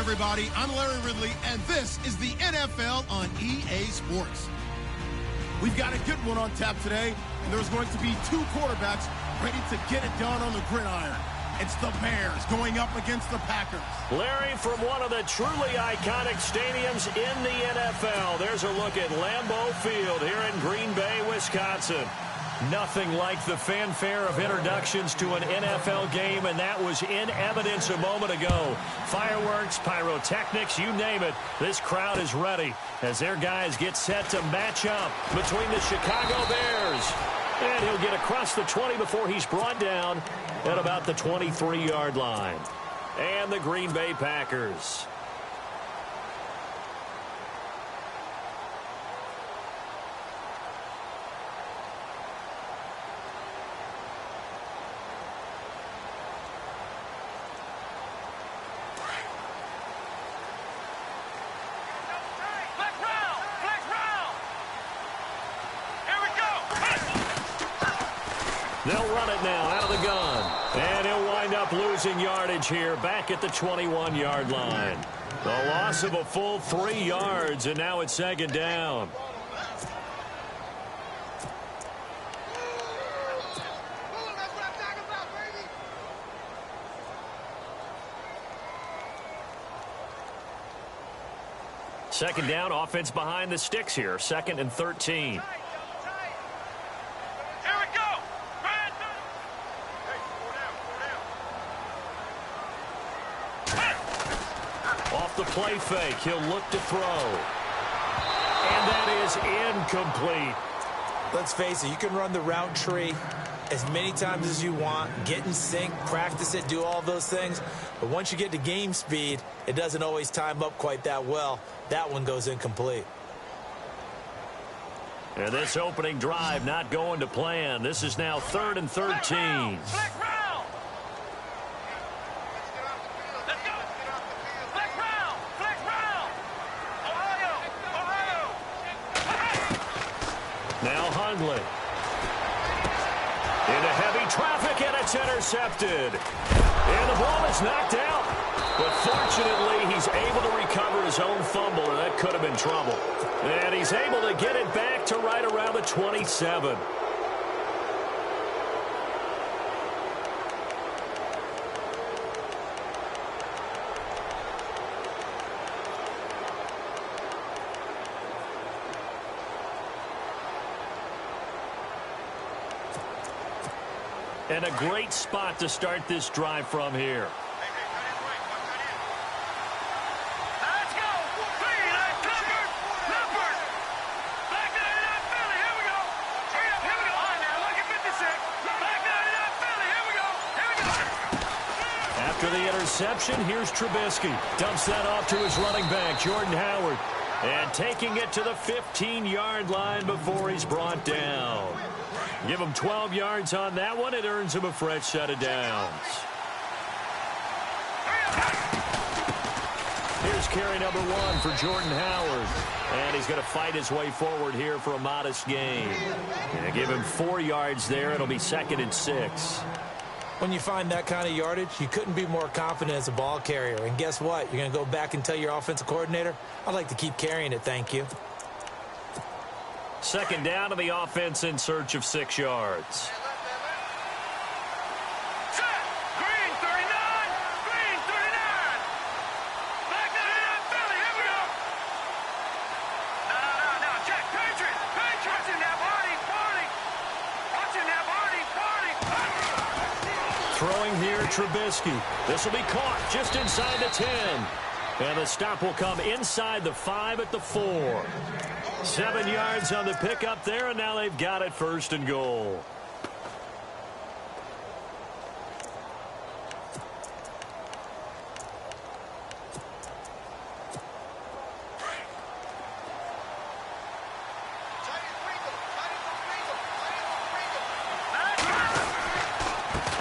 everybody? I'm Larry Ridley, and this is the NFL on EA Sports. We've got a good one on tap today, and there's going to be two quarterbacks ready to get it done on the gridiron. It's the Bears going up against the Packers. Larry, from one of the truly iconic stadiums in the NFL, there's a look at Lambeau Field here in Green Bay, Wisconsin. Nothing like the fanfare of introductions to an NFL game, and that was in evidence a moment ago. Fireworks, pyrotechnics, you name it. This crowd is ready as their guys get set to match up between the Chicago Bears. And he'll get across the 20 before he's brought down at about the 23-yard line. And the Green Bay Packers. They'll run it now out of the gun. And he'll wind up losing yardage here back at the 21-yard line. The loss of a full 3 yards, and now it's second down. Second down, offense behind the sticks here. 2nd and 13. Off the play fake, he'll look to throw. And that is incomplete. Let's face it, you can run the route tree as many times as you want, get in sync, practice it, do all those things. But once you get to game speed, it doesn't always time up quite that well. That one goes incomplete. And this opening drive not going to plan. This is now 3rd and 13. Now Hundley. Into heavy traffic, and it's intercepted. And the ball is knocked out. But fortunately, he's able to recover his own fumble, and that could have been trouble. And he's able to get it back to right around the 27. And a great spot to start this drive from here. Let's go. Clifford. Back to 99 Philly. Here we go. Here we go. All right, now look at 56. Back to 99 Philly. Here we go. After the interception, here's Trubisky. Dumps that off to his running back, Jordan Howard. And taking it to the 15-yard line before he's brought down. Give him 12 yards on that one. It earns him a fresh set of downs. Here's carry number 1 for Jordan Howard. And he's going to fight his way forward here for a modest gain. And give him 4 yards there. It'll be 2nd and 6. When you find that kind of yardage, you couldn't be more confident as a ball carrier. And guess what? You're going to go back and tell your offensive coordinator, I'd like to keep carrying it, thank you. Second down to the offense in search of 6 yards. Set. Green 39. Green 39. Back to 99 Philly. Here we go. No. Check. Patriot. Watching that body. Watching that body. Throwing here, Trubisky. This will be caught just inside the 10. And the stop will come inside the 5 at the 4. 7 yards on the pickup there, and now they've got it 1st and goal.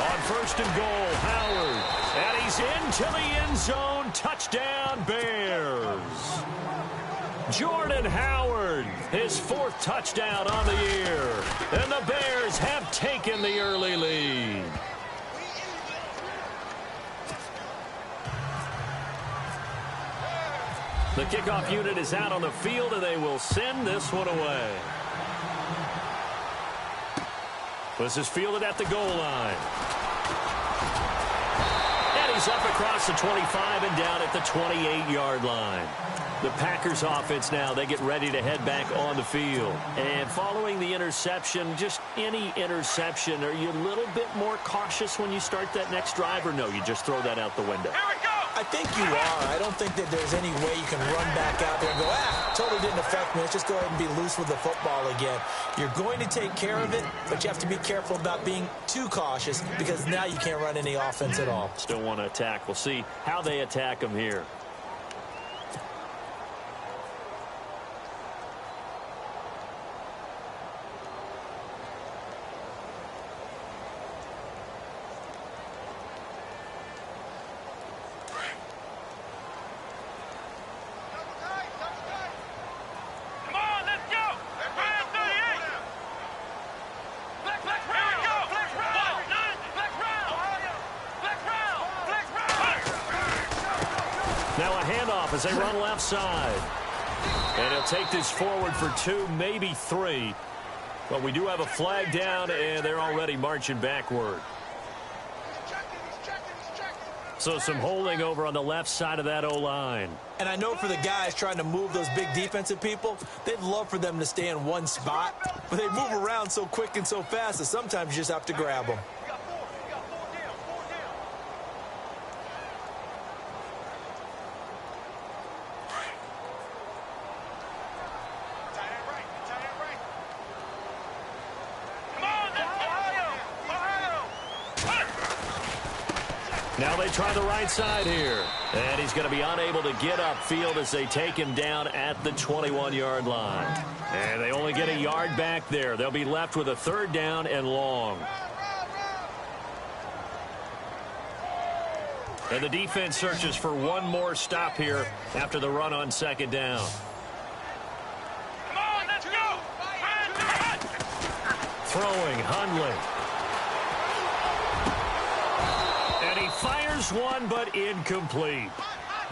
On 1st and goal, Howard. And he's into the end zone. Touchdown, Bears. Jordan Howard, his 4th touchdown on the year. And the Bears have taken the early lead. The kickoff unit is out on the field, and they will send this one away. This is fielded at the goal line. And he's up across the 25 and down at the 28-yard line. The Packers offense now, they get ready to head back on the field. And following the interception, just any interception, are you a little bit more cautious when you start that next drive, or no, you just throw that out the window? Here we go. I think you are. I don't think that there's any way you can run back out there and go, totally didn't affect me. Let's just go ahead and be loose with the football again. You're going to take care of it, but you have to be careful about being too cautious because now you can't run any offense at all. Still want to attack. We'll see how they attack them here. Now a handoff as they run left side. And he'll take this forward for 2, maybe 3. But we do have a flag down, and they're already marching backward. So some holding over on the left side of that O-line. And I know for the guys trying to move those big defensive people, they'd love for them to stay in one spot. But they move around so quick and so fast that sometimes you just have to grab them. Now they try the right side here. And he's going to be unable to get upfield as they take him down at the 21-yard line. And they only get a yard back there. They'll be left with a 3rd down and long. And the defense searches for one more stop here after the run on 2nd down. Come on, let's go. Throwing, Hundley. Fires one, but incomplete.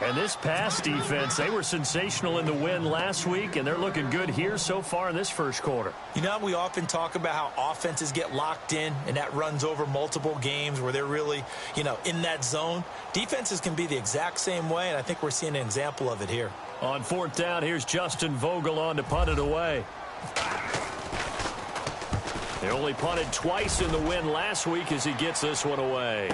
And this pass defense, they were sensational in the win last week, and they're looking good here so far in this first quarter. You know, we often talk about how offenses get locked in, and that runs over multiple games where they're really, in that zone. Defenses can be the exact same way, and I think we're seeing an example of it here. On 4th down, here's Justin Vogel on to punt it away. They only punted twice in the win last week as he gets this one away.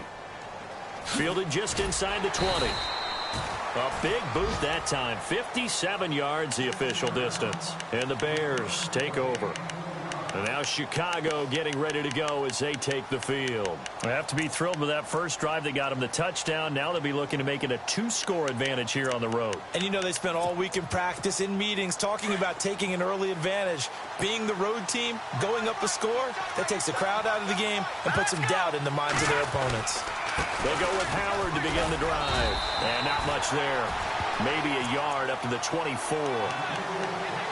Fielded just inside the 20. A big boot that time. 57 yards the official distance. And the Bears take over. And now Chicago getting ready to go as they take the field. They have to be thrilled with that first drive. They got them the touchdown. Now they'll be looking to make it a 2-score advantage here on the road. And they spent all week in practice, in meetings, talking about taking an early advantage. Being the road team, going up a score, that takes the crowd out of the game and puts some doubt in the minds of their opponents. They go with Howard to begin the drive. And not much there. Maybe a yard up to the 24.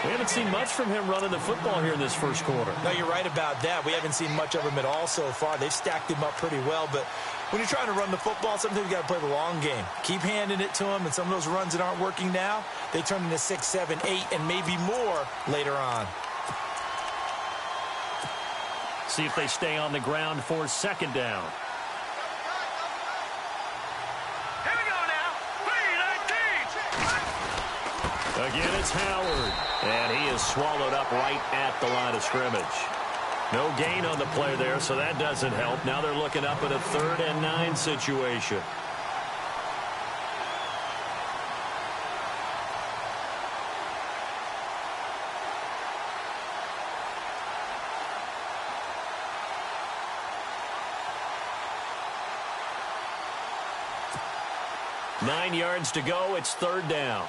We haven't seen much from him running the football here in this first quarter. No, you're right about that. We haven't seen much of him at all so far. They've stacked him up pretty well. But when you're trying to run the football, sometimes you got to play the long game. Keep handing it to him. And some of those runs that aren't working now, they turn into 6, 7, 8, and maybe more later on. See if they stay on the ground for 2nd down. Again, it's Howard, and he is swallowed up right at the line of scrimmage. No gain on the play there, so that doesn't help. Now they're looking up at a 3rd and 9 situation. Nine yards to go. It's 3rd down.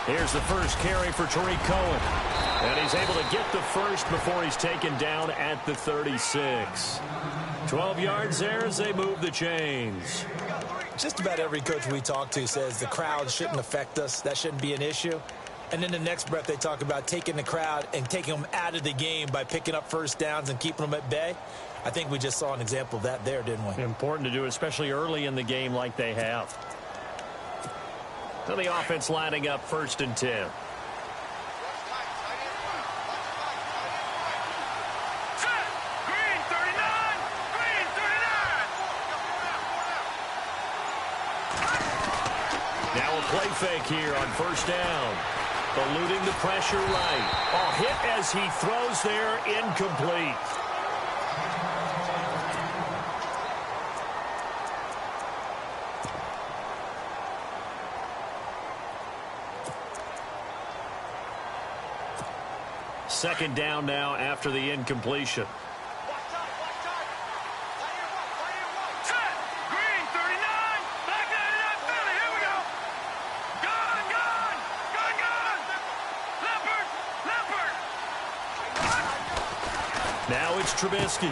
Here's the first carry for Tariq Cohen. And he's able to get the first before he's taken down at the 36. 12 yards there as they move the chains. Just about every coach we talk to says the crowd shouldn't affect us. That shouldn't be an issue. And in the next breath, they talk about taking the crowd and taking them out of the game by picking up first downs and keeping them at bay. I think we just saw an example of that there, didn't we? Important to do, especially early in the game like they have. So the offense lining up 1st and 10. Set. Green 39. Green 39. Now a play fake here on 1st down. Eluding the pressure right. Oh, hit as he throws there, incomplete. Second down now after the incompletion. Set. Green 39. Back 99 Philly. Here we go. Gone. Leopard. Now it's Trubisky.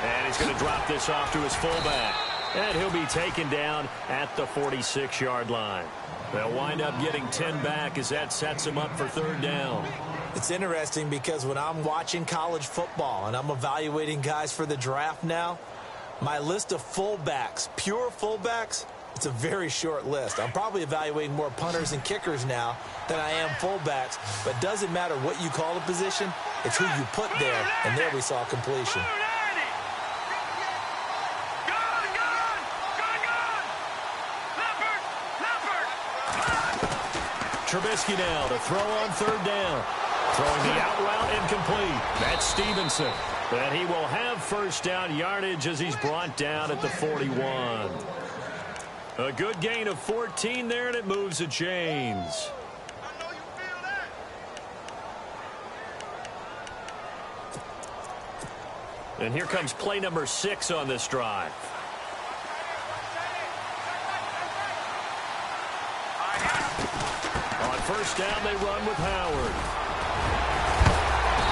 And he's going to drop this off to his fullback. And he'll be taken down at the 46-yard line. They'll wind up getting 10 back as that sets him up for 3rd down. It's interesting because when I'm watching college football and I'm evaluating guys for the draft now, my list of fullbacks, pure fullbacks, it's a very short list. I'm probably evaluating more punters and kickers now than I am fullbacks, but it doesn't matter what you call the position, it's who you put there, and there we saw completion. Trubisky now to throw on 3rd down. Throwing the out route incomplete. That's Stevenson. And he will have 1st down yardage as he's brought down at the 41. A good gain of 14 there, and it moves the chains. And here comes play number 6 on this drive. On 1st down, they run with Howard.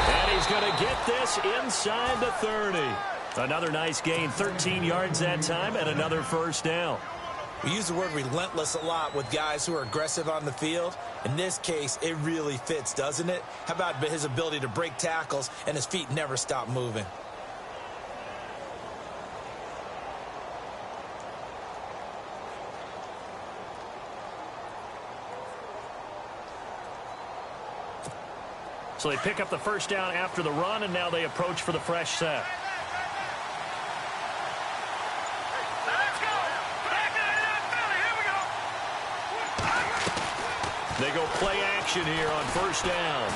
And he's going to get this inside the 30. Another nice gain, 13 yards that time, and another 1st down. We use the word relentless a lot with guys who are aggressive on the field. In this case, it really fits, doesn't it? How about his ability to break tackles and his feet never stop moving? So they pick up the 1st down after the run, and now they approach for the fresh set. Let's go. Back 99 Philly. Here we go. They go play action here on 1st down.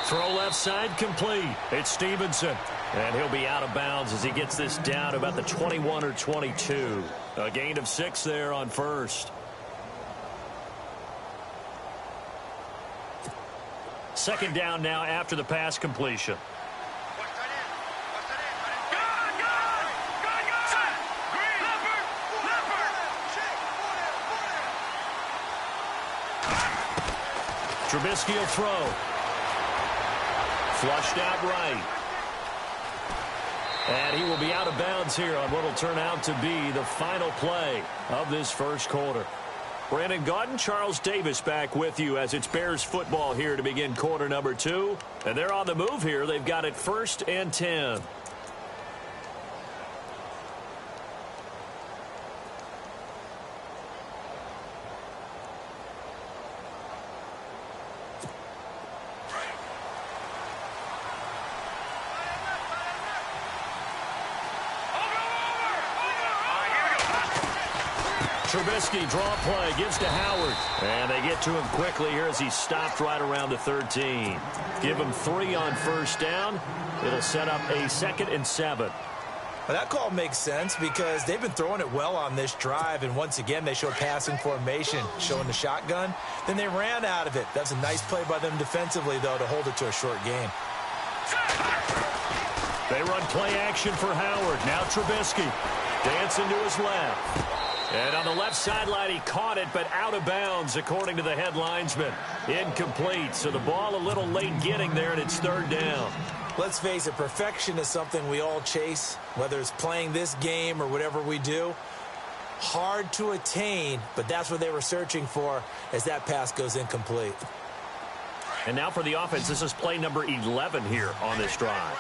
Throw left side complete. It's Stevenson. And he'll be out of bounds as he gets this down about the 21 or 22. A gain of 6 there on 1st. Second down now after the pass completion. Trubisky will throw. Flushed out right. And he will be out of bounds here on what will turn out to be the final play of this 1st quarter. Brandon Gaudin, Charles Davis back with you as it's Bears football here to begin quarter number 2. And they're on the move here. They've got it 1st and 10. Trubisky draw play, gives to Howard. And they get to him quickly here as he's stopped right around the 13. Give him 3 on 1st down. It'll set up a 2nd and 7. Well, that call makes sense because they've been throwing it well on this drive, and once again they show passing formation, showing the shotgun. Then they ran out of it. That's a nice play by them defensively, though, to hold it to a short gain. They run play action for Howard. Now Trubisky dancing to his left. And on the left sideline, he caught it, but out of bounds, according to the head linesman. Incomplete, so the ball a little late getting there, and it's 3rd down. Let's face it, perfection is something we all chase, whether it's playing this game or whatever we do. Hard to attain, but that's what they were searching for as that pass goes incomplete. And now for the offense, this is play number 11 here on this drive.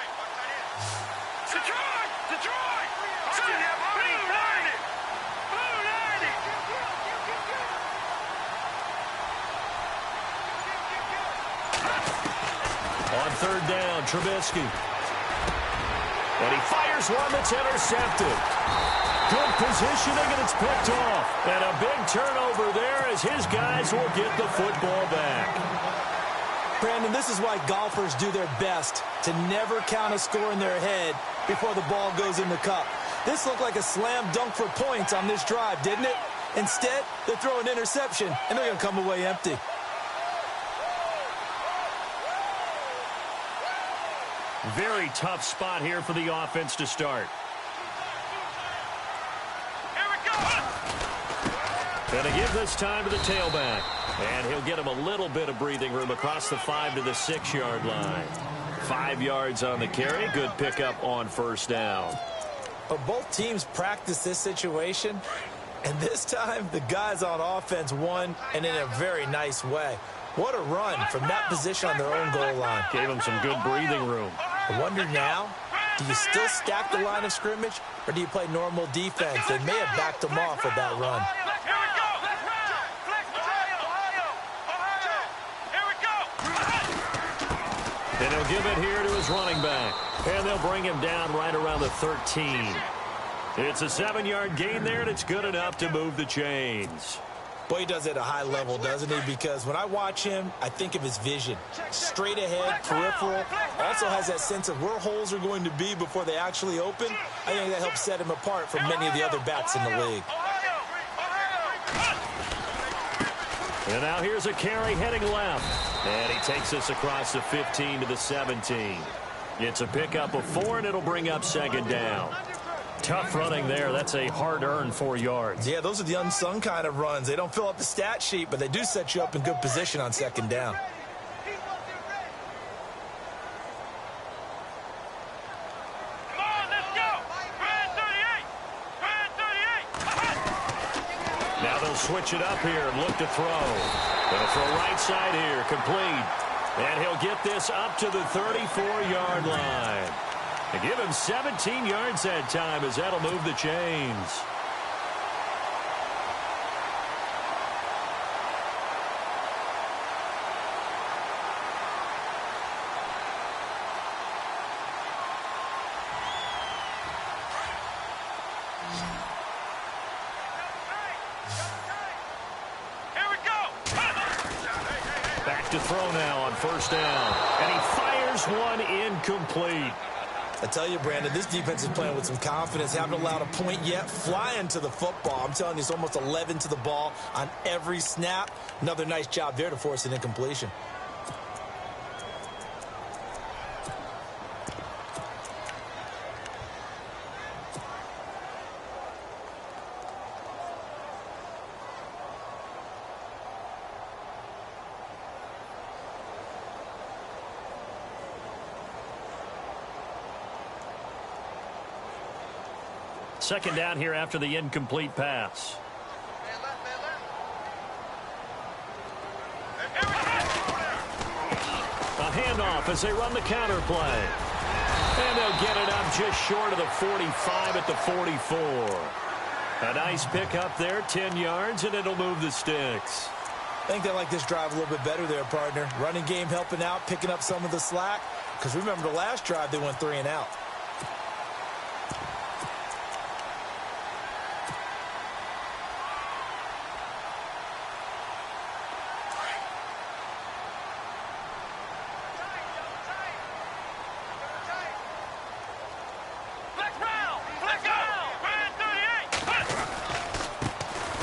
On third down, Trubisky. And he fires one that's intercepted. Good positioning, and it's picked off. And a big turnover there as his guys will get the football back. Brandon, this is why golfers do their best to never count a score in their head before the ball goes in the cup. This looked like a slam dunk for points on this drive, didn't it? Instead, they throw an interception, and they're going to come away empty. Very tough spot here for the offense to start. Here we go. Going to give this time to the tailback. And he'll get him a little bit of breathing room across the 5 to the 6-yard line. 5 yards on the carry. Good pickup on first down. But both teams practice this situation, and this time the guys on offense won, and in a very nice way. What a run from that position on their own goal line. Gave him some good breathing room. I wonder now, do you still stack the line of scrimmage, or do you play normal defense? They may have backed them off with that run. Here we go. Here we go. And he'll give it here to his running back. And they'll bring him down right around the 13. It's a 7-yard gain there, and it's good enough to move the chains. Boy, he does it at a high level, doesn't he? Because when I watch him, I think of his vision. Straight ahead, peripheral. Also has that sense of where holes are going to be before they actually open. I think that helps set him apart from many of the other backs in the league. And now here's a carry heading left. And he takes us across the 15 to the 17. It's a pickup of 4, and it'll bring up second down. Tough running there. That's a hard-earned 4 yards. Yeah, those are the unsung kind of runs. They don't fill up the stat sheet, but they do set you up in good position on second down. Come on, let's go. Red 38. Red 38. Now they'll switch it up here and look to throw. They'll throw right side here, complete. And he'll get this up to the 34-yard line. And give him 17 yards that time as that'll move the chains. Here we go. Back to throw now on first down. And he fires one incomplete. I tell you, Brandon, this defense is playing with some confidence. Haven't allowed a point yet. Flying to the football. I'm telling you, it's almost 11 to the ball on every snap. Another nice job there to force an incompletion. Second down here after the incomplete pass. A handoff as they run the counter play. And they'll get it up just short of the 45 at the 44. A nice pickup there, 10 yards, and it'll move the sticks. I think they like this drive a little bit better there, partner. Running game helping out, picking up some of the slack. Because remember, the last drive, they went 3 and out.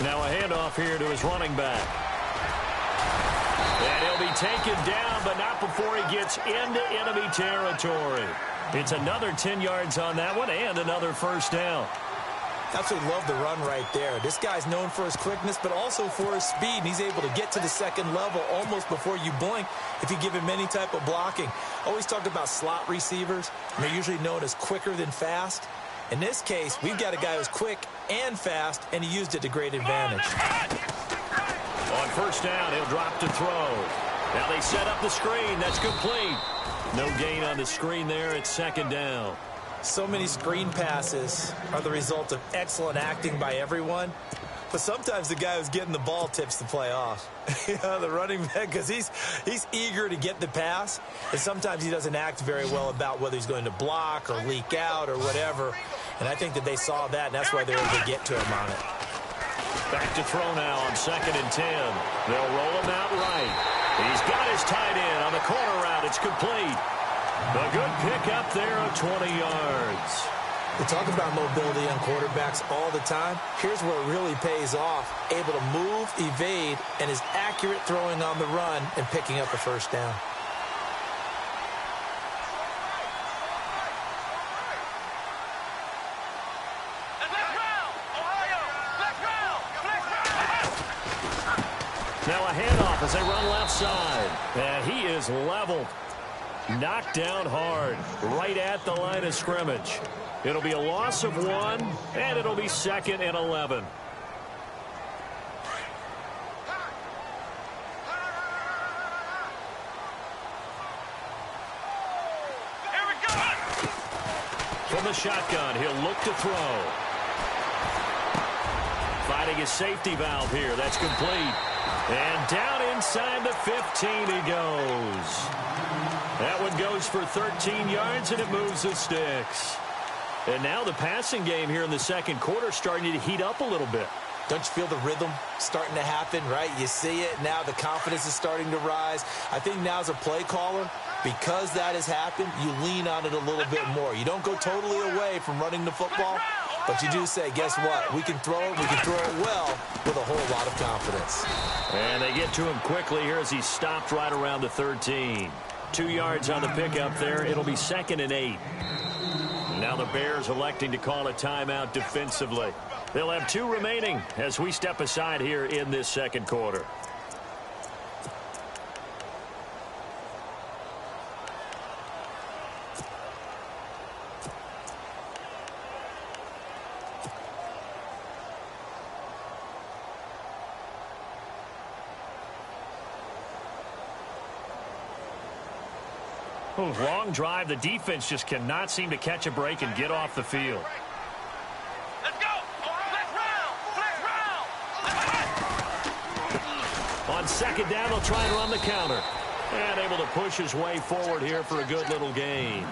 Now a handoff here to his running back. And he'll be taken down, but not before he gets into enemy territory. It's another 10 yards on that one and another first down. Absolutely love the run right there. This guy's known for his quickness, but also for his speed. And he's able to get to the second level almost before you blink if you give him any type of blocking. Always talk about slot receivers. And they're usually known as quicker than fast. In this case, we've got a guy who's quick and fast, and he used it to great advantage. On first down, he'll drop to throw. Now they set up the screen. That's complete. No gain on the screen there. It's second down. So many screen passes are the result of excellent acting by everyone. But sometimes the guy who's getting the ball tips the play off. The running back, because he's eager to get the pass. And sometimes he doesn't act very well about whether he's going to block or leak out or whatever. And I think that they saw that, and that's why they were able to get to him on it. Back to throw now on 2nd and 10. They'll roll him out right. He's got his tight end on the corner route. It's complete. A good pickup there of 20 yards. We talk about mobility on quarterbacks all the time. Here's where it really pays off. Able to move, evade, and is accurate throwing on the run and picking up a first down. Now a handoff as they run left side. And he is leveled. Knocked down hard. Right at the line of scrimmage. It'll be a loss of 1, and it'll be 2nd and 11. Here we go. From the shotgun, he'll look to throw. Finding his safety valve here. That's complete. And down inside the 15 he goes. That one goes for 13 yards, and it moves the sticks. And now the passing game here in the second quarter starting to heat up a little bit. Don't you feel the rhythm starting to happen, right? You see it. Now the confidence is starting to rise. I think now as a play caller, because that has happened, you lean on it a little bit more. You don't go totally away from running the football, but you do say, guess what? We can throw it. We can throw it well with a whole lot of confidence. And they get to him quickly here as he's stopped right around the 13. 2 yards on the pickup there. It'll be 2nd and 8. Now the Bears electing to call a timeout defensively. They'll have 2 remaining as we step aside here in this second quarter. Long drive. The defense just cannot seem to catch a break and get off the field. Let's go. On 2nd down, they'll try and run the counter. And able to push his way forward here for a good little gain.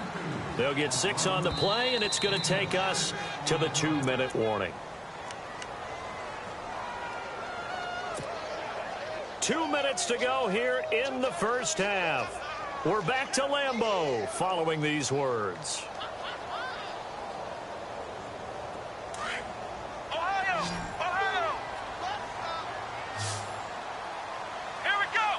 They'll get 6 on the play, and it's going to take us to the 2-minute warning. 2 minutes to go here in the first half. We're back to Lambeau following these words. Ohio! Here we go!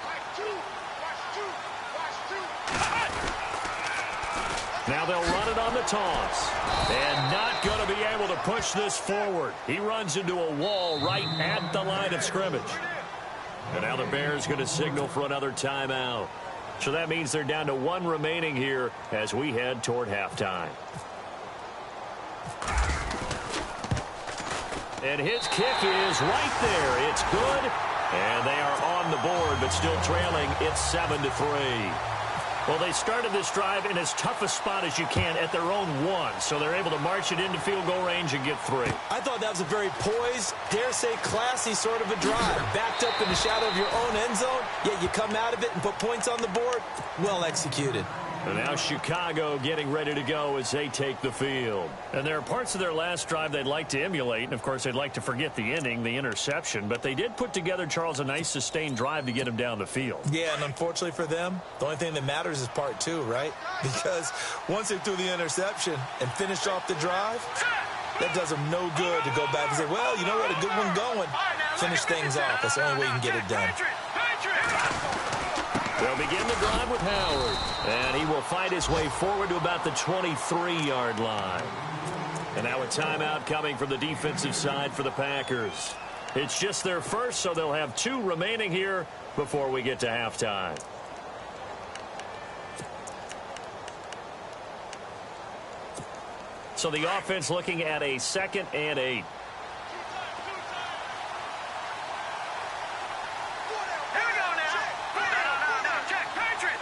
Now they'll run it on the toss. And not going to be able to push this forward. He runs into a wall right at the line of scrimmage. And now the Bears going to signal for another timeout. So that means they're down to 1 remaining here as we head toward halftime. And his kick is right there. It's good. And they are on the board, but still trailing. It's 7-3. Well, they started this drive in as tough a spot as you can at their own 1, so they're able to march it into field goal range and get 3. I thought that was a very poised, dare say classy sort of a drive. Backed up in the shadow of your own end zone, yet you come out of it and put points on the board. Well executed. And now Chicago getting ready to go as they take the field. And there are parts of their last drive they'd like to emulate. And, of course, they'd like to forget the inning, the interception. But they did put together, Charles, a nice sustained drive to get them down the field. Yeah, and unfortunately for them, the only thing that matters is part 2, right? Because once they threw the interception and finished off the drive, that does them no good to go back and say, well, you know what, a good one going. Finish things off. That's the only way you can get it done. They'll begin the drive with Howard. And he will fight his way forward to about the 23-yard line. And now a timeout coming from the defensive side for the Packers. It's just their first, so they'll have 2 remaining here before we get to halftime. So the offense looking at a 2nd and 8. Here we go now. No. Check. Patriot.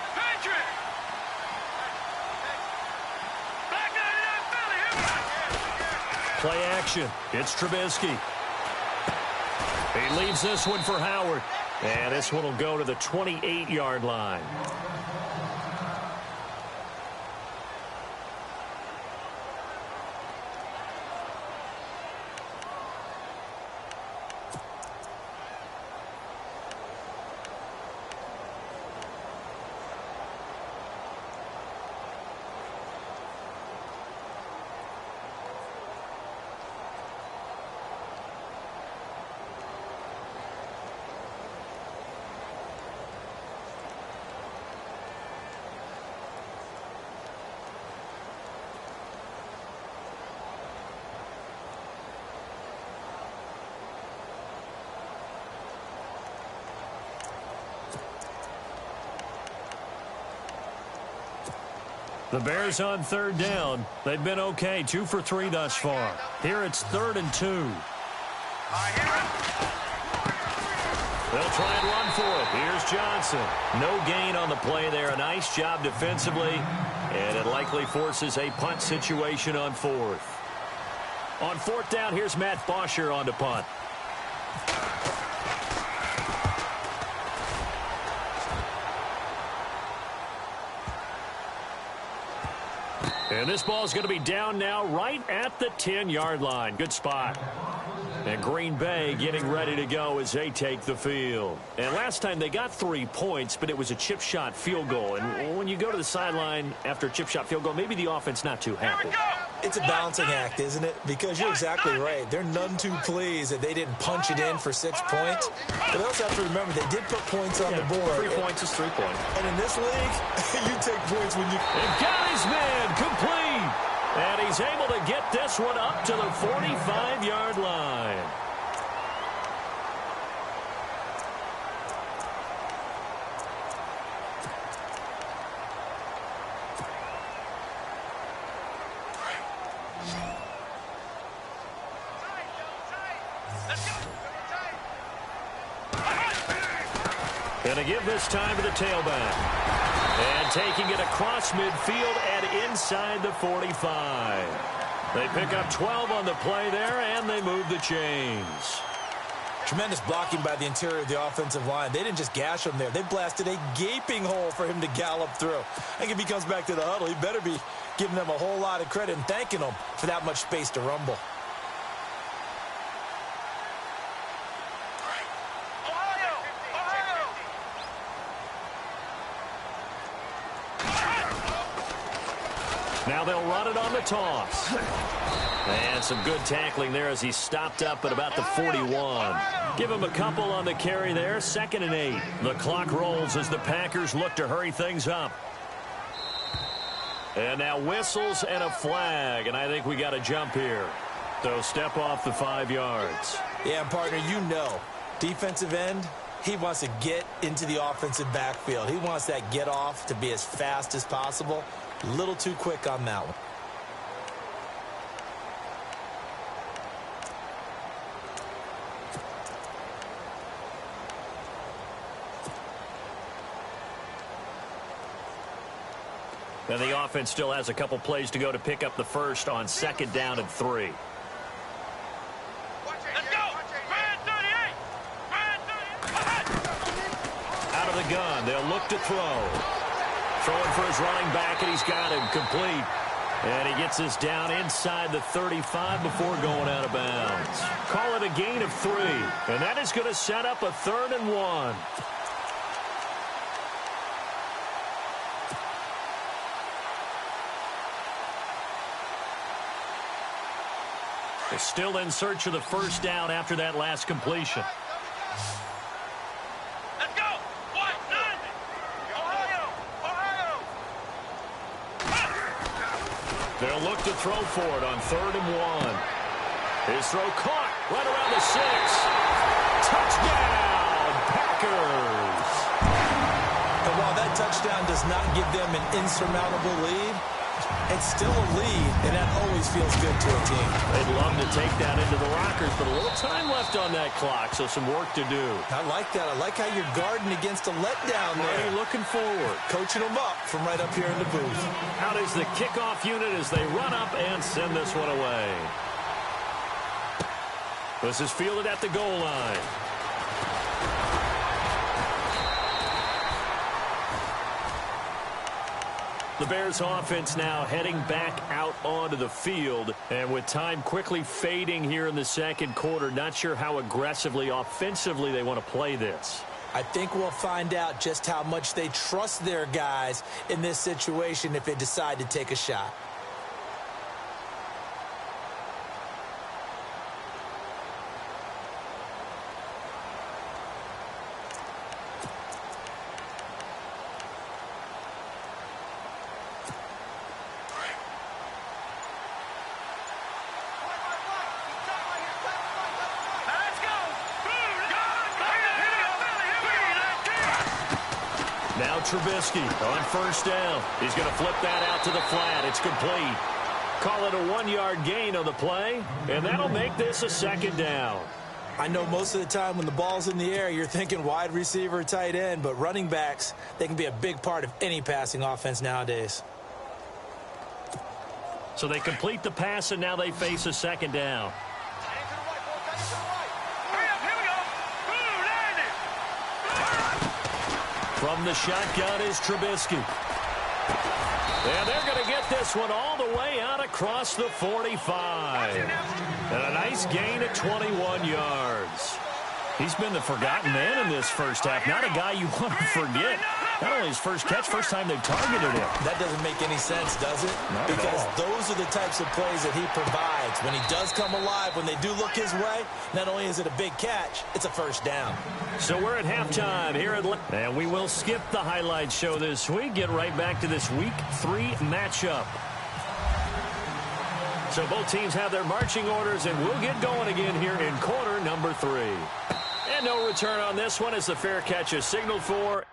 Back 99 Philly. Here we go. Play action. It's Trubisky. He leaves this one for Howard. And this one will go to the 28-yard line. The Bears on 3rd down. They've been okay, 2 for 3 thus far. Here it's 3rd and 2. They'll try and run for it. Here's Johnson. No gain on the play there. A nice job defensively. And it likely forces a punt situation on 4th. On 4th down, here's Matt Bosher on to punt. And this ball is going to be down now right at the 10-yard line. Good spot. And Green Bay getting ready to go as they take the field. And last time they got 3 points, but it was a chip shot field goal. And when you go to the sideline after a chip shot field goal, maybe the offense not too happy. It's a balancing act, isn't it? Because you're exactly right. They're none too pleased that they didn't punch it in for 6 points. But they also have to remember they did put points on the board. 3 points is 3 points. And in this league, you take points when you... And got his man complete. And he's able to get this one up to the 45-yard line. Going to give this time to the tailback. And taking it across midfield and inside the 45. They pick up 12 on the play there, and they move the chains. Tremendous blocking by the interior of the offensive line. They didn't just gash him there. They blasted a gaping hole for him to gallop through. I think if he comes back to the huddle, he better be giving them a whole lot of credit and thanking them for that much space to rumble. Now they'll run it on the toss. And some good tackling there as he stopped up at about the 41. Give him a couple on the carry there. 2nd and 8. The clock rolls as the Packers look to hurry things up. And now whistles and a flag. And I think we got a jump here. So step off the 5 yards. Yeah, partner, you know, defensive end, he wants to get into the offensive backfield. He wants that get off to be as fast as possible. A little too quick on that one. And the offense still has a couple plays to go to pick up the first on 2nd down and 3. Let's go! Brad 38! Brad 38! Out of the gun, they'll look to throw. Throwing for his running back, and he's got him complete. And he gets this down inside the 35 before going out of bounds. Call it a gain of 3. And that is going to set up a 3rd and 1. They're still in search of the first down after that last completion. Let's go! They'll look to throw for it on 3rd and 1. His throw caught right around the 6. Touchdown, Packers! And while that touchdown does not give them an insurmountable lead, It's still a lead, and that always feels good to a team. They'd love to take that into the lockers, but a little time left on that clock, so some work to do. I like that. I like how you're guarding against a letdown there. Looking forward. Coaching them up from right up here in the booth. Out is the kickoff unit as they run up and send this one away. This is fielded at the goal line. The Bears offense now heading back out onto the field. And with time quickly fading here in the second quarter, not sure how aggressively, offensively they want to play this. I think we'll find out just how much they trust their guys in this situation if they decide to take a shot. Now Trubisky on first down. He's going to flip that out to the flat. It's complete. Call it a 1-yard gain on the play, and that'll make this a second down. I know most of the time when the ball's in the air, you're thinking wide receiver, tight end, but running backs, they can be a big part of any passing offense nowadays. So they complete the pass, and now they face a second down. From the shotgun is Trubisky. And they're going to get this one all the way out across the 45. And a nice gain at 21 yards. He's been the forgotten man in this first half. Not a guy you want to forget. Not only his first catch, first time they've targeted him. That doesn't make any sense, does it? Not because at all. Those are the types of plays that he provides. When he does come alive, when they do look his way, not only is it a big catch, it's a first down. So we're at halftime here at and we will skip the highlight show this week. Get right back to this Week 3 matchup. So both teams have their marching orders, and we'll get going again here in quarter number 3. And no return on this one as the fair catch is signaled for.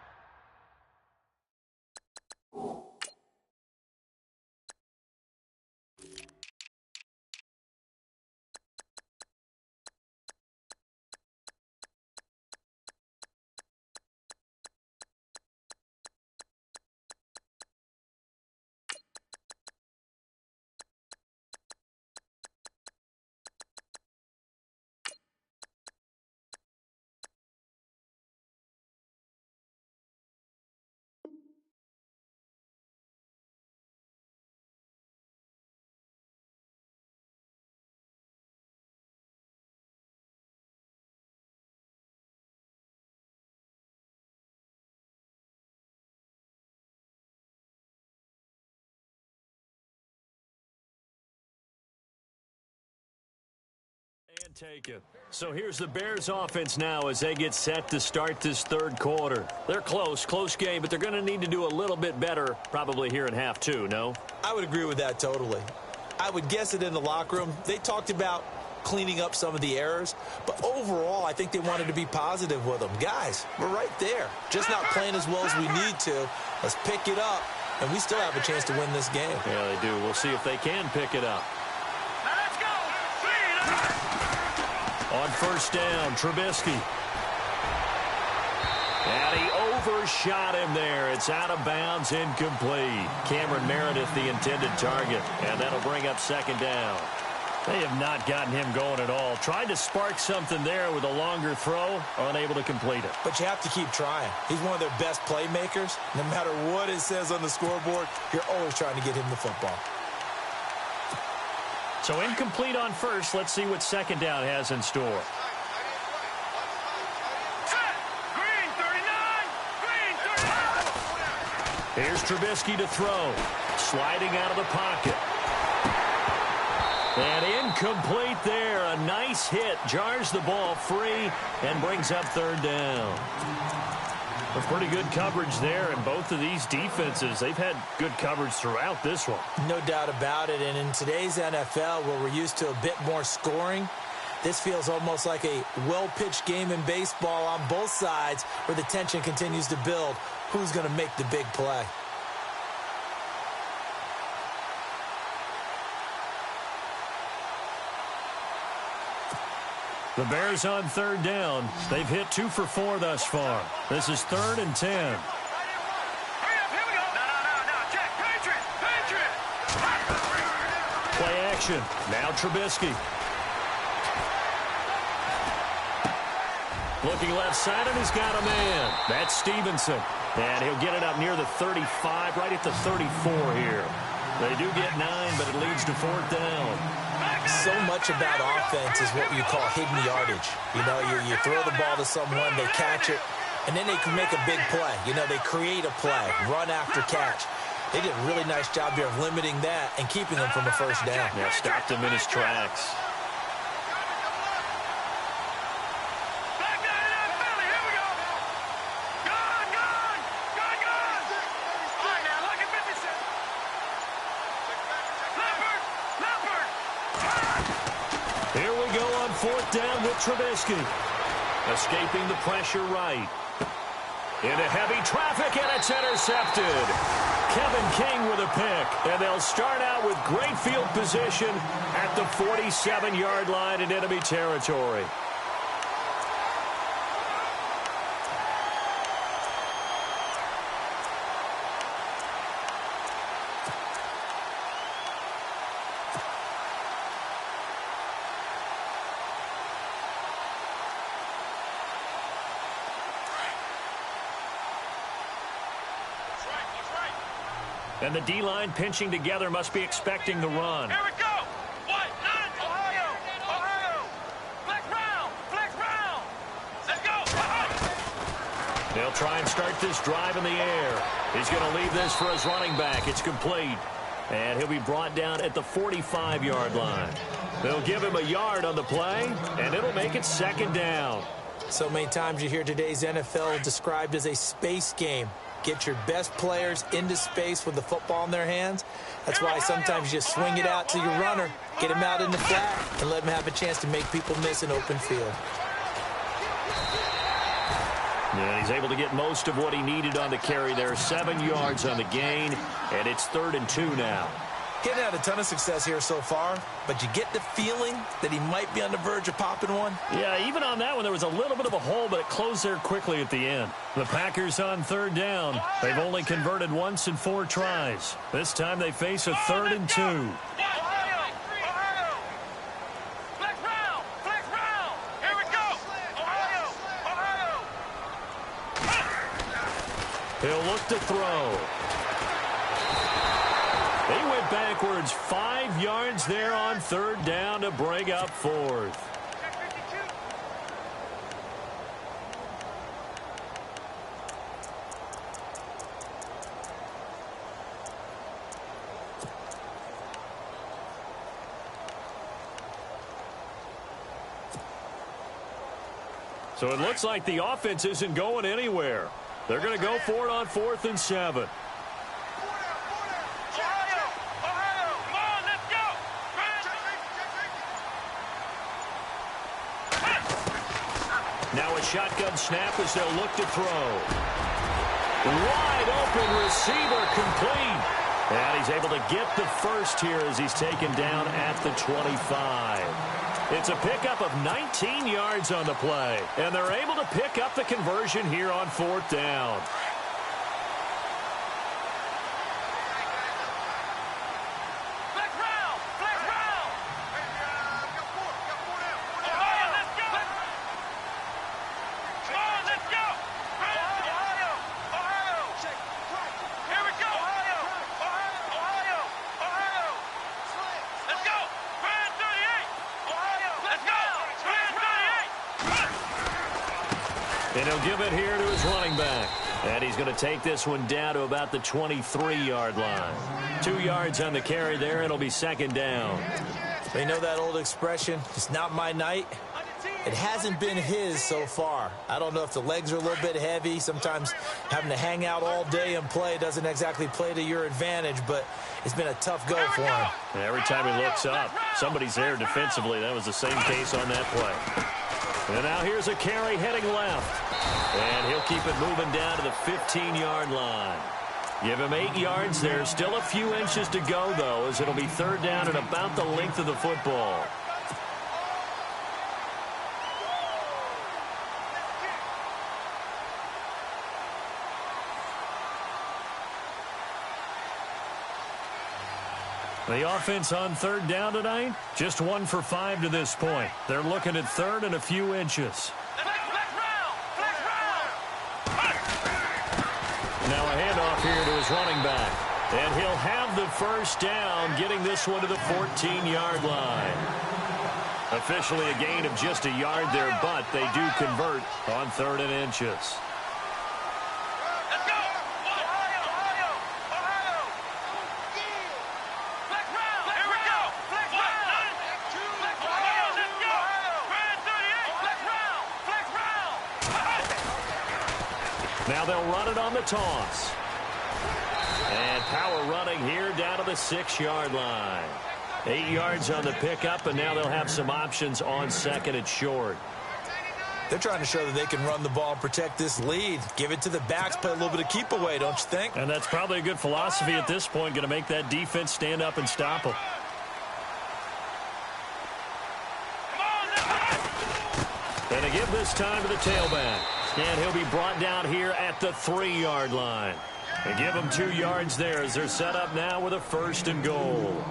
And take it. So here's the Bears offense now as they get set to start this third quarter. They're close game, but they're going to need to do a little bit better probably here in half 2, no? I would agree with that totally. I would guess it in the locker room. They talked about cleaning up some of the errors, but overall I think they wanted to be positive with them. Guys, we're right there. Just not playing as well as we need to. Let's pick it up, and we still have a chance to win this game. Yeah, they do. We'll see if they can pick it up. On first down, Trubisky. And he overshot him there. It's out of bounds, incomplete. Cameron Meredith, the intended target. And that'll bring up second down. They have not gotten him going at all. Tried to spark something there with a longer throw, unable to complete it. But you have to keep trying. He's one of their best playmakers. No matter what it says on the scoreboard, you're always trying to get him the football. So incomplete on first. Let's see what second down has in store. Green 39. Here's Trubisky to throw. Sliding out of the pocket. And incomplete there. A nice hit. Jars the ball free and brings up third down. A pretty good coverage there, and both of these defenses, they've had good coverage throughout this one. No doubt about it, and in today's NFL, where we're used to a bit more scoring, this feels almost like a well-pitched game in baseball on both sides where the tension continues to build. Who's going to make the big play? The Bears on third down. They've hit 2 for 4 thus far. This is 3rd and 10. Hurry up, here we go. No, Jack, Patriot. Play action. Now Trubisky. Looking left side, and he's got a man. That's Stevenson. And he'll get it up near the 35, right at the 34 here. They do get 9, but it leads to 4th down. So much about offense is what you call hidden yardage. You know, you throw the ball to someone, they catch it, and then they can make a big play. You know, they create a play, run after catch. They did a really nice job here of limiting that and keeping him from a first down. Yeah, stopped him in his tracks. Here we go on 4th down with Trubisky. Escaping the pressure right. Into heavy traffic, and it's intercepted. Kevin King with a pick, and they'll start out with great field position at the 47-yard line in enemy territory. And the D-line pinching together must be expecting the run. Here we go. Ohio. Flex round. Let's go. They'll try and start this drive in the air. He's going to leave this for his running back. It's complete. And he'll be brought down at the 45-yard line. They'll give him a yard on the play, and it'll make it 2nd down. So many times you hear today's NFL described as a space game. Get your best players into space with the football in their hands. That's why sometimes you just swing it out to your runner, get him out in the flat, and let him have a chance to make people miss an open field. Yeah, he's able to get most of what he needed on the carry there. 7 yards on the gain, and it's 3rd and 2 now. Getting had a ton of success here so far, but you get the feeling that he might be on the verge of popping one. Yeah, even on that one, there was a little bit of a hole, but it closed there quickly at the end. The Packers on 3rd down. They've only converted once in 4 tries. This time they face a 3rd and 2. Ohio. Flex round. Here we go. Ohio. He'll look to throw. They went backwards 5 yards there on 3rd down to bring up 4th. So it looks like the offense isn't going anywhere. They're going to go for it on 4th and 7. Now a shotgun snap as they'll look to throw. Wide open receiver complete. And he's able to get the first here as he's taken down at the 25. It's a pickup of 19 yards on the play. And they're able to pick up the conversion here on 4th down. And he'll give it here to his running back. And he's going to take this one down to about the 23-yard line. 2 yards on the carry there. It'll be 2nd down. You know that old expression, it's not my night? It hasn't been his so far. I don't know if the legs are a little bit heavy. Sometimes having to hang out all day and play doesn't exactly play to your advantage, but it's been a tough go for him. And every time he looks up, somebody's there defensively. That was the same case on that play. And now here's a carry heading left. And he'll keep it moving down to the 15-yard line. Give him 8 yards there. Still a few inches to go, though, as it'll be 3rd down and about the length of the football. The offense on third down tonight, just 1 for 5 to this point. They're looking at third and a few inches. Now a handoff here to his running back. And he'll have the first down, getting this one to the 14-yard line. Officially a gain of just a yard there, but they do convert on third and inches. Now they'll run it on the toss. And power running here down to the 6-yard line. 8 yards on the pickup, and now they'll have some options on second and short. They're trying to show that they can run the ball and protect this lead. Give it to the backs, play a little bit of keep away, don't you think? And that's probably a good philosophy at this point, going to make that defense stand up and stop them. And they give this time to the tailback. And he'll be brought down here at the 3-yard line. They give him 2 yards there as they're set up now with a 1st and goal.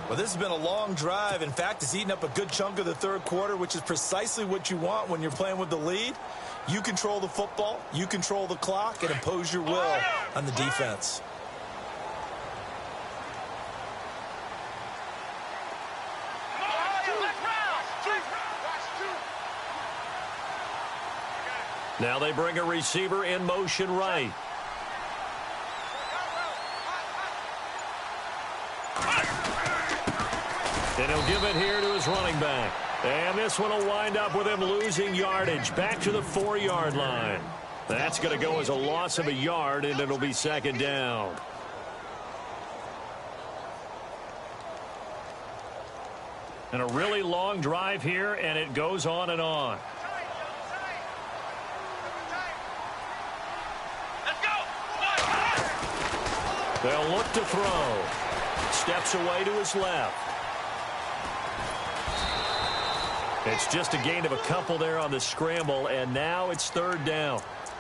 Well, this has been a long drive. In fact, it's eaten up a good chunk of the third quarter, which is precisely what you want when you're playing with the lead. You control the football, you control the clock, and impose your will on the defense. Now they bring a receiver in motion right. And he'll give it here to his running back. And this one will wind up with him losing yardage back to the 4-yard line. That's going to go as a loss of a yard, and it'll be 2nd down. And a really long drive here, and it goes on and on. They'll look to throw. Steps away to his left. It's just a gain of a couple there on the scramble, and now it's 3rd down.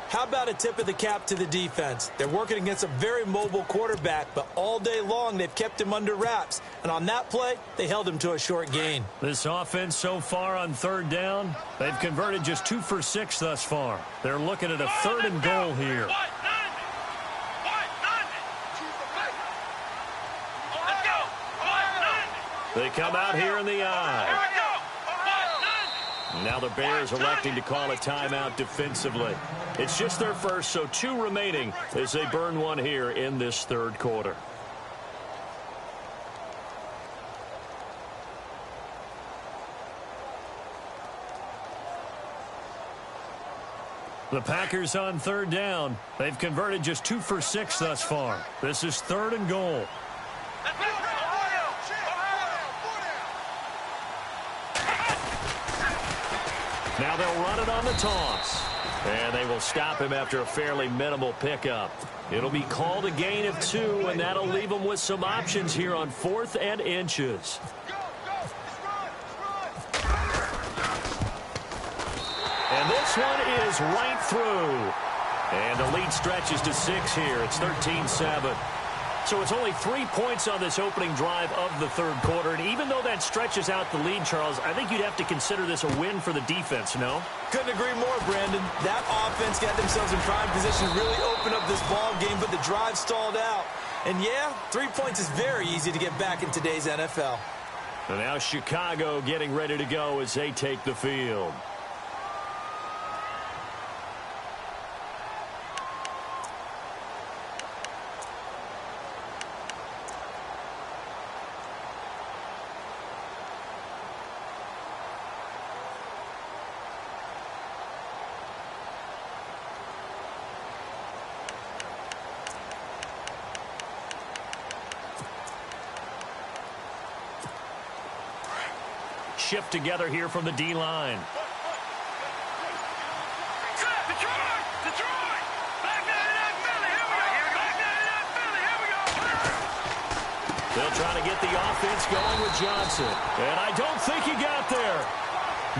How about a tip of the cap to the defense? They're working against a very mobile quarterback, but all day long they've kept him under wraps. And on that play, they held him to a short gain. This offense so far on 3rd down, they've converted just 2 for 6 thus far. They're looking at a 3rd and goal here. They come out here in the eye. Now the Bears electing to call a timeout defensively. It's just their first, so 2 remaining as they burn one here in this 3rd quarter. The Packers on 3rd down. They've converted just 2 for 6 thus far. This is 3rd and goal. Now they'll run it on the toss. And they will stop him after a fairly minimal pickup. It'll be called a gain of 2, and that'll leave them with some options here on 4th and inches. And this one is right through. And the lead stretches to 6 here. It's 13-7. So it's only 3 points on this opening drive of the 3rd quarter. And even though that stretches out the lead, Charles, I think you'd have to consider this a win for the defense, no? Couldn't agree more, Brandon. That offense got themselves in prime position to really open up this ball game, but the drive stalled out. And yeah, 3 points is very easy to get back in today's NFL. And now Chicago getting ready to go as they take the field. Shift together here from the D-line. They'll try to get the offense going with Johnson. And I don't think he got there.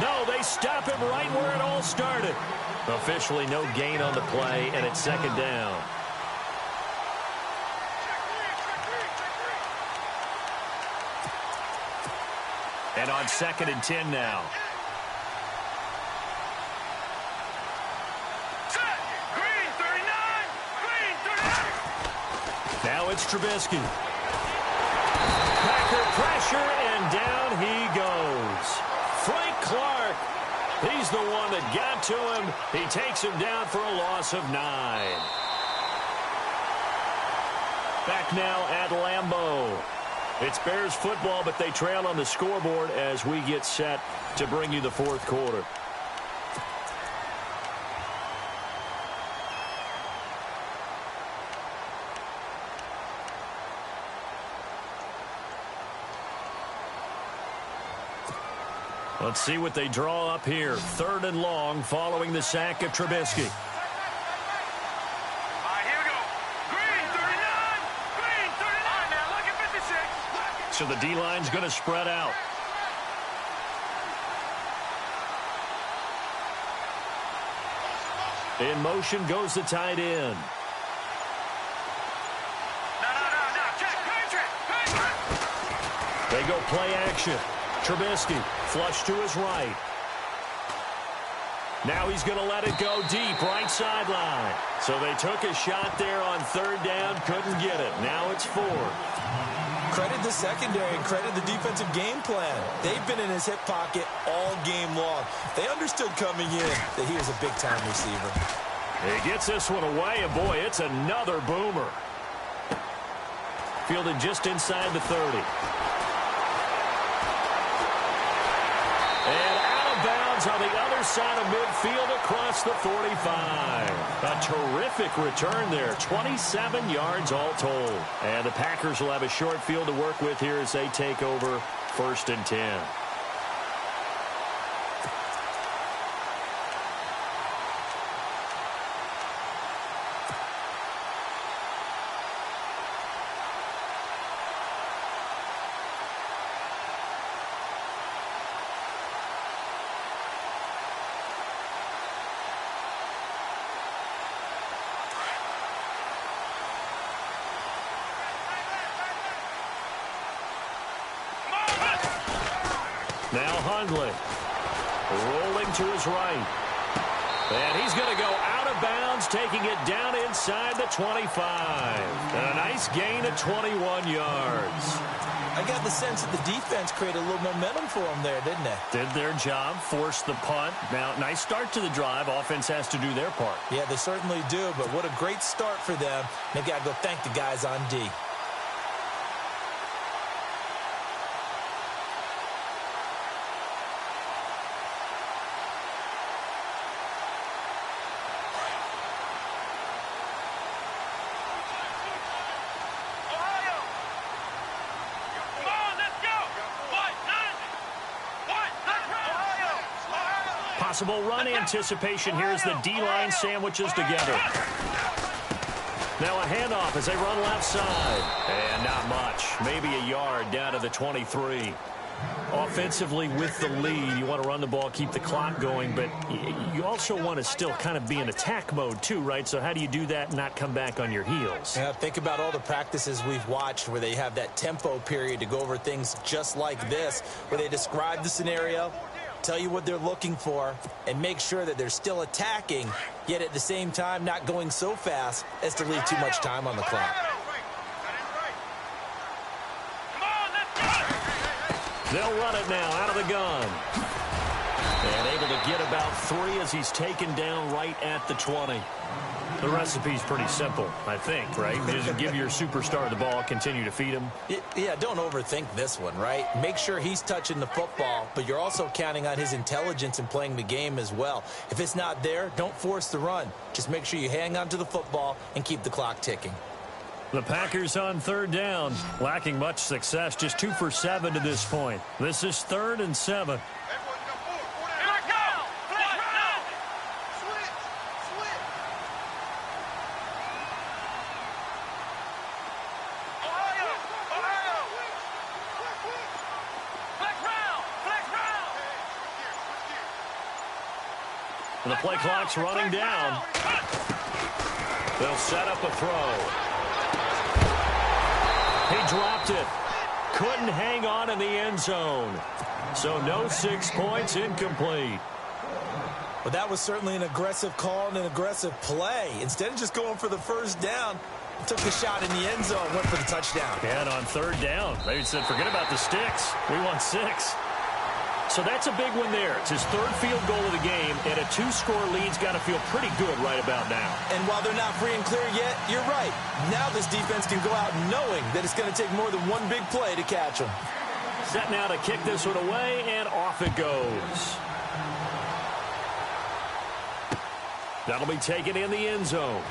No, they stop him right where it all started. Officially no gain on the play, and it's 2nd down. And on 2nd and 10 now. Set. Green 39. Green 39. Now it's Trubisky. Packer pressure, and down he goes. Frank Clark. He's the one that got to him. He takes him down for a loss of 9. Back now at Lambeau. It's Bears football, but they trail on the scoreboard as we get set to bring you the 4th quarter. Let's see what they draw up here. 3rd and long following the sack of Trubisky. So the D-line's going to spread out. In motion goes the tight end. They go play action. Trubisky, flush to his right. Now he's going to let it go deep, right sideline. So they took a shot there on 3rd down, couldn't get it. Now it's 4th. Credit the secondary and credit the defensive game plan. They've been in his hip pocket all game long. They understood coming in that he was a big-time receiver. He gets this one away, and boy, it's another boomer. Fielded just inside the 30. And out of bounds on the other side of midfield across the 45. A terrific return there. 27 yards all told. And the Packers will have a short field to work with here as they take over 1st and 10. Now Hundley rolling to his right. And he's going to go out of bounds, taking it down inside the 25. And a nice gain of 21 yards. I got the sense that the defense created a little momentum for them there, didn't they? Did their job, forced the punt. Now, nice start to the drive. Offense has to do their part. Yeah, they certainly do, but what a great start for them. They've got to go thank the guys on D. Possible run anticipation here as the D-line sandwiches together. Now a handoff as they run left side. And not much. Maybe a yard down to the 23. Offensively with the lead, you want to run the ball, keep the clock going, but you also want to still kind of be in attack mode too, right? So how do you do that and not come back on your heels? Yeah, think about all the practices we've watched where they have that tempo period to go over things just like this, where they describe the scenario, tell you what they're looking for, and make sure that they're still attacking, yet at the same time not going so fast as to leave too much time on the clock. They'll run it now out of the gun. And able to get about 3 as he's taken down right at the 20. The recipe's pretty simple, I think, right? Just give your superstar the ball, continue to feed him. Yeah, don't overthink this one, right? Make sure he's touching the football, but you're also counting on his intelligence in playing the game as well. If it's not there, don't force the run. Just make sure you hang on to the football and keep the clock ticking. The Packers on 3rd down, lacking much success, just 2 for 7 to this point. This is 3rd and 7. The play clock's running down. They'll set up a throw. He dropped it. Couldn't hang on in the end zone. So no 6 points, incomplete. Well, that was certainly an aggressive call and an aggressive play. Instead of just going for the first down, took the shot in the end zone, went for the touchdown. And on third down, they said, forget about the sticks. We want 6. So that's a big one there. It's his 3rd field goal of the game, and a 2-score lead's got to feel pretty good right about now. And while they're not free and clear yet, you're right. Now this defense can go out knowing that it's going to take more than one big play to catch them. Set now to kick this one away, and off it goes. That'll be taken in the end zone.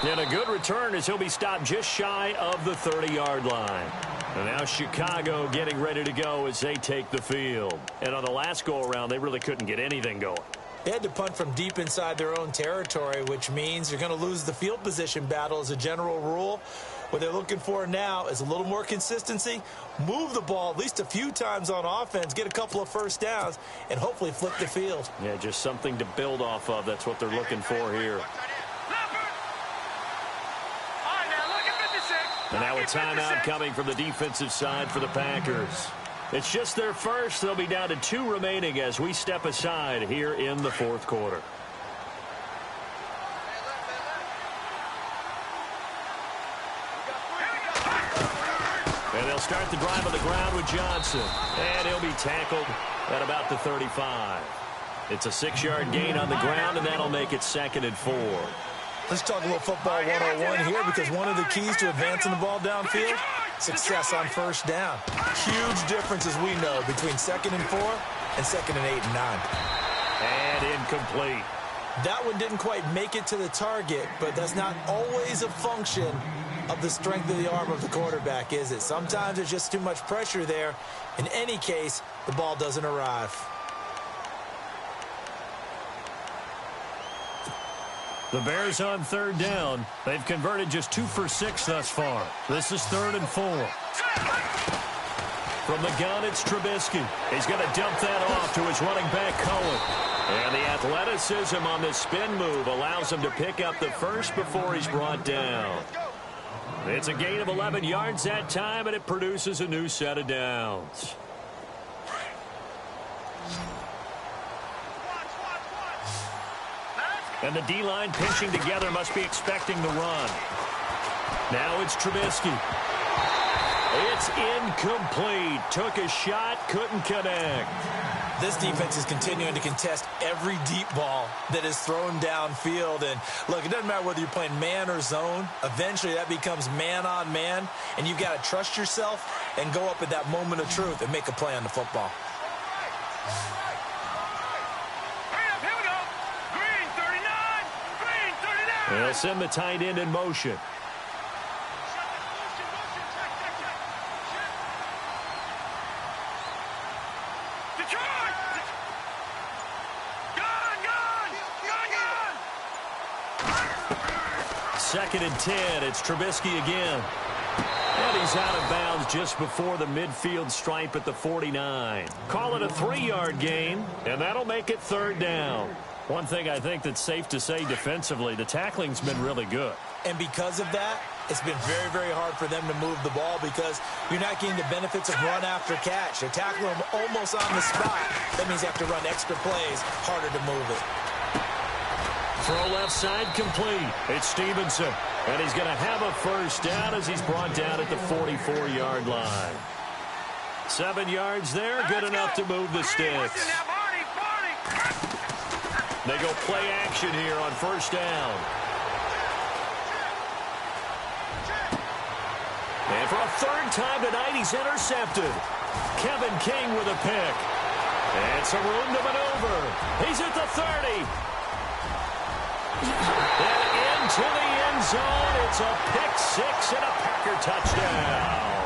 And a good return as he'll be stopped just shy of the 30-yard line. And now Chicago getting ready to go as they take the field. And on the last go-around, they really couldn't get anything going. They had to punt from deep inside their own territory, which means you're going to lose the field position battle as a general rule. What they're looking for now is a little more consistency, move the ball at least a few times on offense, get a couple of first downs, and hopefully flip the field. Yeah, just something to build off of. That's what they're looking for here. And now a timeout coming from the defensive side for the Packers. It's just their first. They'll be down to 2 remaining as we step aside here in the 4th quarter. And they'll start the drive on the ground with Johnson. And he'll be tackled at about the 35. It's a 6-yard gain on the ground, and that'll make it 2nd and 4. Let's talk a little football 101 here, because one of the keys to advancing the ball downfield, success on first down. Huge difference, as we know, between 2nd and 4 and 2nd and 8 and 9. And incomplete. That one didn't quite make it to the target, but that's not always a function of the strength of the arm of the quarterback, is it? Sometimes there's just too much pressure there. In any case, the ball doesn't arrive. The Bears on 3rd down. They've converted just 2 for 6 thus far. This is 3rd and 4. From the gun, it's Trubisky. He's going to dump that off to his running back, Cohen. And the athleticism on this spin move allows him to pick up the first before he's brought down. It's a gain of 11 yards that time, and it produces a new set of downs. And the D-line pinching together must be expecting the run. Now it's Trubisky. It's incomplete. Took a shot, couldn't connect. This defense is continuing to contest every deep ball that is thrown downfield. And look, it doesn't matter whether you're playing man or zone. Eventually that becomes man on man, and you've got to trust yourself and go up at that moment of truth and make a play on the football. They'll send the tight end in motion. Second and 10. It's Trubisky again. And he's out of bounds just before the midfield stripe at the 49. Call it a 3-yard gain, and that'll make it 3rd down. One thing I think that's safe to say defensively, the tackling's been really good. And because of that, it's been very, very hard for them to move the ball because you're not getting the benefits of run after catch. They're tackling them almost on the spot. That means you have to run extra plays, harder to move it. Throw left side complete. It's Stevenson. And he's going to have a first down as he's brought down at the 44-yard line. 7 yards there, good enough to move the sticks. They go play action here on first down. And for a 3rd time tonight, he's intercepted. Kevin King with a pick. And some room to maneuver. He's at the 30. And into the end zone. It's a pick 6 and a Packer touchdown.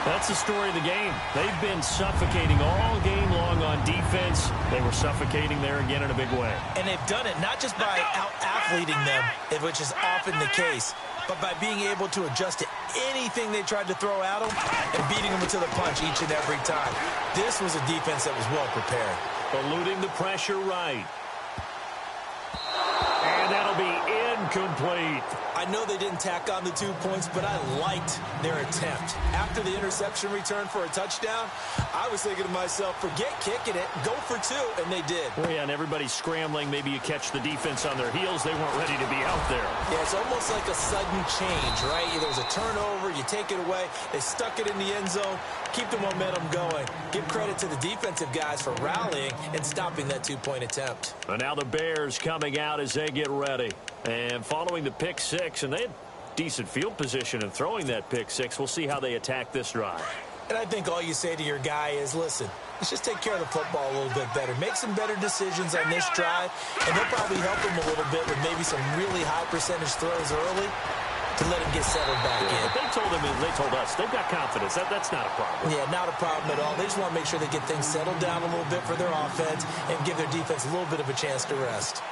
That's the story of the game. They've been suffocating all game long on defense. They were suffocating there again in a big way. And they've done it not just by out-athleting them, which is often the case, but by being able to adjust to anything they tried to throw at them and beating them to the punch each and every time. This was a defense that was well prepared. Eluding the pressure right. And that'll be incomplete. I know they didn't tack on the 2 points, but I liked their attempt. After the interception return for a touchdown, I was thinking to myself, forget kicking it, go for 2, and they did. Well, yeah, and everybody's scrambling. Maybe you catch the defense on their heels. They weren't ready to be out there. Yeah, it's almost like a sudden change, right? There was a turnover, you take it away, they stuck it in the end zone, keep the momentum going. Give credit to the defensive guys for rallying and stopping that 2-point attempt. And now the Bears coming out as they get ready. And following the pick 6, and they had decent field position in throwing that pick 6. We'll see how they attack this drive. And I think all you say to your guy is, listen, let's just take care of the football a little bit better. Make some better decisions on this drive, and they'll probably help him a little bit with maybe some really high percentage throws early to let him get settled back in. But they told him, and they told us, they've got confidence. That's not a problem. Yeah, not a problem at all. They just want to make sure they get things settled down a little bit for their offense and give their defense a little bit of a chance to rest.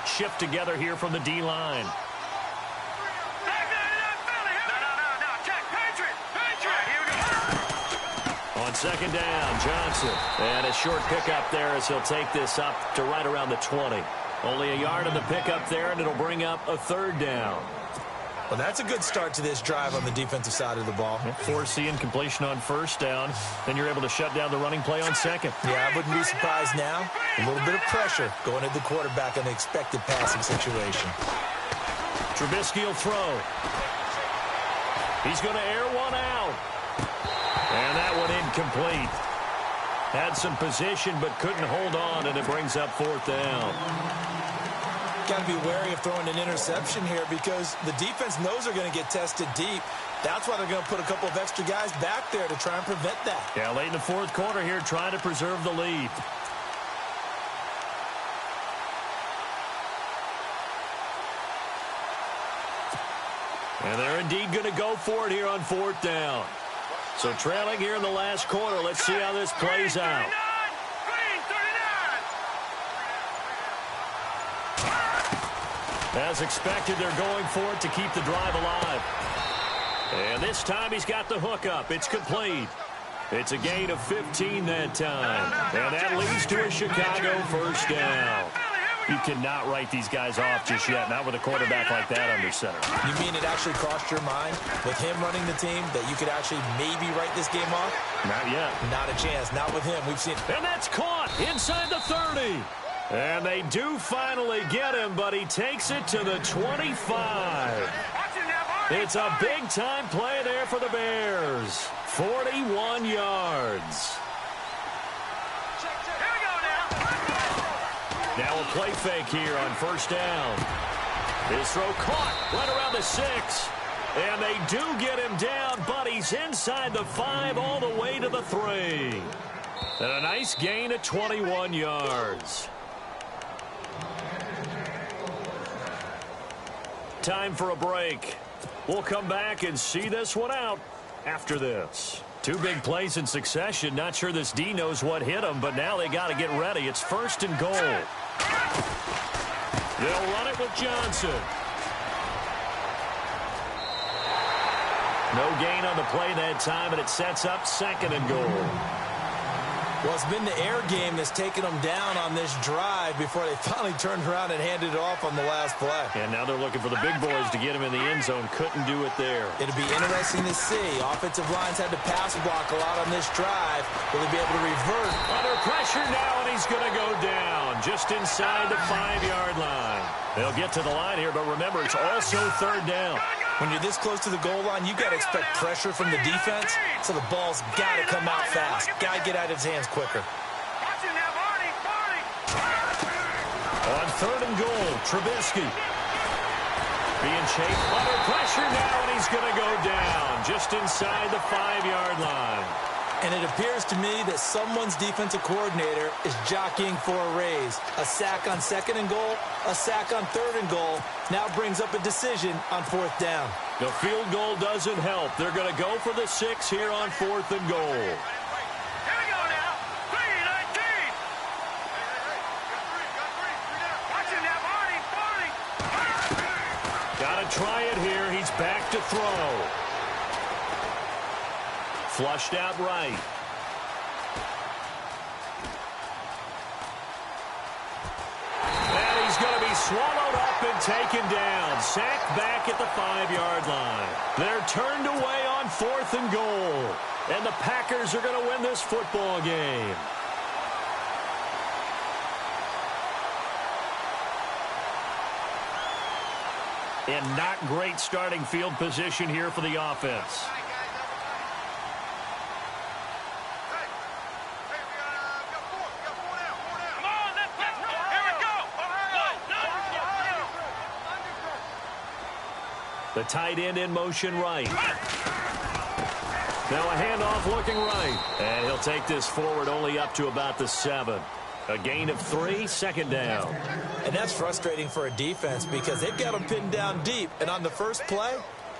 Shift together here from the D-line. On second down, Johnson. And a short pickup there as he'll take this up to right around the 20. Only a yard on the pickup there, and it'll bring up a 3rd down. Well, that's a good start to this drive on the defensive side of the ball. Forcing completion on 1st down. Then you're able to shut down the running play on 2nd. Yeah, I wouldn't be surprised now. A little bit of pressure going at the quarterback in the expected passing situation. Trubisky will throw. He's going to air one out. And that one incomplete. Had some position but couldn't hold on, and it brings up 4th down. Got to be wary of throwing an interception here because the defense knows they're going to get tested deep. That's why they're going to put a couple of extra guys back there to try and prevent that. Yeah, late in the 4th quarter here, trying to preserve the lead. And they're indeed going to go for it here on 4th down. So trailing here in the last quarter. Let's see how this plays out. As expected, they're going for it to keep the drive alive. And this time he's got the hook up. It's complete. It's a gain of 15 that time. And that leads to a Chicago 1st down. You cannot write these guys off just yet, not with a quarterback like that under center. You mean it actually crossed your mind with him running the team that you could actually maybe write this game off? Not yet. Not a chance. Not with him. We've seen. And that's caught inside the 30. And they do finally get him, but he takes it to the 25. It's a big-time play there for the Bears. 41 yards. Now a play fake here on 1st down. His throw caught right around the 6. And they do get him down, but he's inside the 5 all the way to the 3. And a nice gain of 21 yards. Time for a break. We'll come back and see this one out after this. 2 big plays in succession. Not sure this D knows what hit him, but now they got to get ready. It's 1st and goal. They'll run it with Johnson. No gain on the play that time, and it sets up 2nd and goal. Well, it's been the air game that's taken them down on this drive before they finally turned around and handed it off on the last play. And now they're looking for the big boys to get him in the end zone. Couldn't do it there. It'll be interesting to see. Offensive lines had to pass block a lot on this drive. Will they be able to revert? Under pressure now, and he's going to go down just inside the 5-yard line. They'll get to the line here, but remember, it's also 3rd down. When you're this close to the goal line, you've got to expect pressure from the defense, so the ball's got to come out fast. Got to get out of his hands quicker. On 3rd and goal, Trubisky. Being chased under pressure now, and he's going to go down just inside the 5-yard line. And it appears to me that someone's defensive coordinator is jockeying for a raise. A sack on 2nd and goal, a sack on 3rd and goal. Now brings up a decision on 4th down. The field goal doesn't help. They're going to go for the 6 here on 4th and goal. Here we go now. 3-19. Watch him now, Barney. Got to try it here. He's back to throw. Flushed out right. swallowed up and taken down. Sacked back at the 5-yard line. They're turned away on 4th and goal. And the Packers are going to win this football game. And not great starting field position here for the offense. The tight end in motion right. Now a handoff looking right. And he'll take this forward only up to about the 7. A gain of 3, 2nd down. And that's frustrating for a defense because they've got them pinned down deep. And on the first play,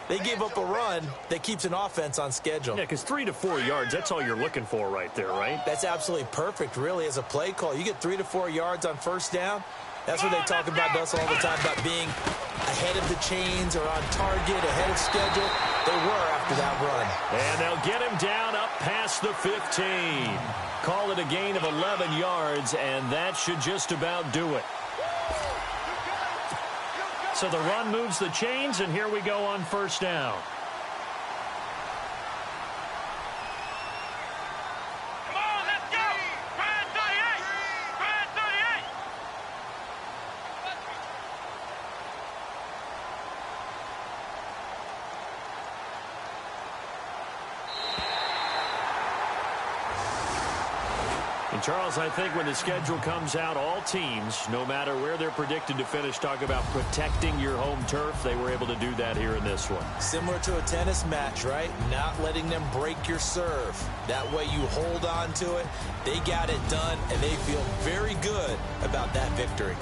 they gave up a run that keeps an offense on schedule. Yeah, because 3 to 4 yards, that's all you're looking for right there, right? That's absolutely perfect, really, as a play call. You get 3 to 4 yards on first down. That's what they talk about us all the time, about being ahead of the chains or on target, ahead of schedule. They were after that run. And they'll get him down up past the 15. Call it a gain of 11 yards, and that should just about do it. So the run moves the chains, and here we go on first down. Come on, let's go! Grind 38! Grind 38! And Charles, I think when the schedule comes out, all teams, no matter where they're predicted to finish, talk about protecting your home turf. They were able to do that here in this one. Similar to a tennis match, right? Not letting them break your serve. That way you hold on to it. They got it done, and they feel very good about that victory.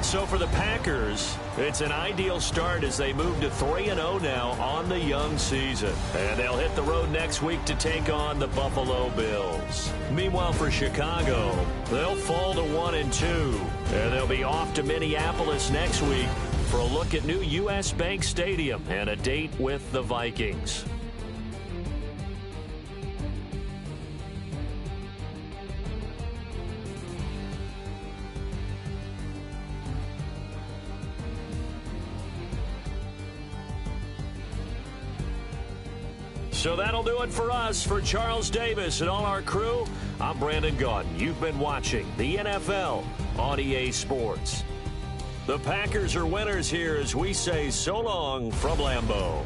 So for the Packers, it's an ideal start as they move to 3-0 now on the young season. And they'll hit the road next week to take on the Buffalo Bills. Meanwhile, for Chicago, they'll fall to 1-2. And they'll be off to Minneapolis next week for a look at new U.S. Bank Stadium and a date with the Vikings. So that'll do it for us. For Charles Davis and all our crew, I'm Brandon Gaudin. You've been watching the NFL on EA Sports. The Packers are winners here as we say so long from Lambeau.